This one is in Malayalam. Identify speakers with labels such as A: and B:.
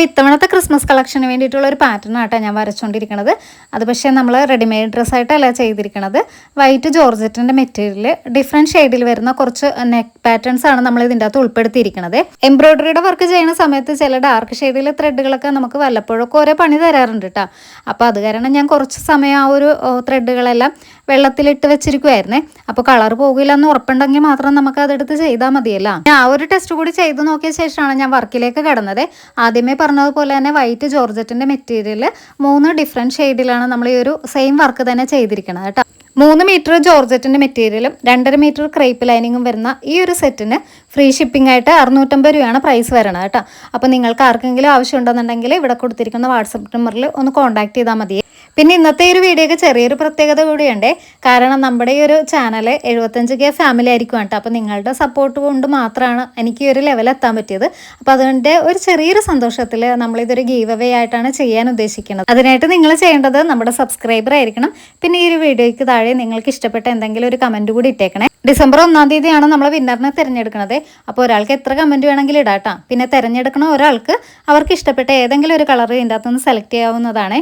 A: ഇത്തവണത്തെ ക്രിസ്മസ് കളക്ഷന് വേണ്ടിയിട്ടുള്ള ഒരു പാറ്റേൺ ആട്ടോ ഞാൻ വരച്ചുകൊണ്ടിരിക്കുന്നത്. അത് പക്ഷേ നമ്മൾ റെഡിമെയ്ഡ് ഡ്രസ്സായിട്ടല്ല ചെയ്തിരിക്കുന്നത്. വൈറ്റ് ജോർജറ്റിൻ്റെ മെറ്റീരിയൽ ഡിഫറെൻറ്റ് ഷെയ്ഡിൽ വരുന്ന കുറച്ച് നെക്ക് പാറ്റേൺസ് ആണ് നമ്മൾ ഇതിൻ്റെ അകത്ത് ഉൾപ്പെടുത്തിയിരിക്കുന്നത്. എംബ്രോയ്ഡറിയുടെ വർക്ക് ചെയ്യുന്ന സമയത്ത് ചില ഡാർക്ക് ഷെയ്ഡിലെ ത്രെഡുകളൊക്കെ നമുക്ക് വല്ലപ്പോഴൊക്കെ ഓരോ പണി തരാറുണ്ട് കേട്ടോ. അപ്പോൾ അത് കാരണം ഞാൻ കുറച്ച് സമയം ആ ഒരു ത്രെഡുകളെല്ലാം വെള്ളത്തിലിട്ട് വെച്ചിരിക്കുമായിരുന്നേ. അപ്പോൾ കളർ പോകില്ല എന്ന് ഉറപ്പുണ്ടെങ്കിൽ മാത്രം നമുക്ക് അതെടുത്ത് ചെയ്താൽ മതിയല്ല. ഞാൻ ആ ഒരു ടെസ്റ്റ് കൂടി ചെയ്ത് നോക്കിയ ശേഷമാണ് ഞാൻ വർക്കിലേക്ക് കടന്നത്. ആദ്യമേ പറഞ്ഞതുപോലെ തന്നെ വൈറ്റ് ജോർജറ്റിൻ്റെ മെറ്റീരിയൽ 3 ഡിഫറെൻറ്റ് ഷെയ്ഡിലാണ് നമ്മൾ ഈ ഒരു സെയിം വർക്ക് തന്നെ ചെയ്തിരിക്കുന്നത് കേട്ടോ. 3 മീറ്റർ ജോർജറ്റിൻ്റെ മെറ്റീരിയലും 2.5 മീറ്റർ ക്രേപ്പ് ലൈനിങ്ങും വരുന്ന ഈ ഒരു സെറ്റിന് ഫ്രീ ഷിപ്പിംഗ് ആയിട്ട് 650 രൂപയാണ് പ്രൈസ് വരണത് കേട്ടോ. അപ്പോൾ നിങ്ങൾക്ക് ആർക്കെങ്കിലും ആവശ്യമുണ്ടെന്നുണ്ടെങ്കിൽ ഇവിടെ കൊടുത്തിരിക്കുന്ന വാട്സപ്പ് നമ്പറിൽ ഒന്ന് കോൺടാക്ട് ചെയ്താൽ മതി. പിന്നെ ഇന്നത്തെ ഒരു വീഡിയോയ്ക്ക് ചെറിയൊരു പ്രത്യേകത കൂടിയുണ്ട്. കാരണം നമ്മുടെ ഈ ഒരു ചാനൽ 75K ഫാമിലി ആയിരിക്കും കേട്ടോ. അപ്പോൾ നിങ്ങളുടെ സപ്പോർട്ട് കൊണ്ട് മാത്രമാണ് എനിക്ക് ഈ ഒരു ലെവലെത്താൻ പറ്റിയത്. അപ്പോൾ അതുകൊണ്ട് ഒരു ചെറിയൊരു സന്തോഷത്തിൽ നമ്മളിതൊരു ഗീവ് അവേ ആയിട്ടാണ് ചെയ്യാൻ ഉദ്ദേശിക്കുന്നത്. അതിനായിട്ട് നിങ്ങൾ ചെയ്യേണ്ടത് നമ്മുടെ സബ്സ്ക്രൈബർ ആയിരിക്കണം. പിന്നെ ഈ ഒരു വീഡിയോയ്ക്ക് താഴെ നിങ്ങൾക്ക് ഇഷ്ടപ്പെട്ട എന്തെങ്കിലും ഒരു കമൻറ്റ് കൂടി ഇട്ടേക്കണേ. ഡിസംബർ 1-ാം തീയതിയാണ് നമ്മൾ വിന്നറിനെ തിരഞ്ഞെടുക്കുന്നത്. അപ്പോൾ ഒരാൾക്ക് എത്ര കമൻറ്റ് വേണമെങ്കിലും ഇടാം കേട്ടോ. പിന്നെ തിരഞ്ഞെടുക്കണ ഒരാൾക്ക് അവർക്ക് ഇഷ്ടപ്പെട്ട ഏതെങ്കിലും ഒരു കളർ ഇതിൻ്റെ അകത്തുനിന്ന് സെലക്ട് ചെയ്യാവുന്നതാണ്.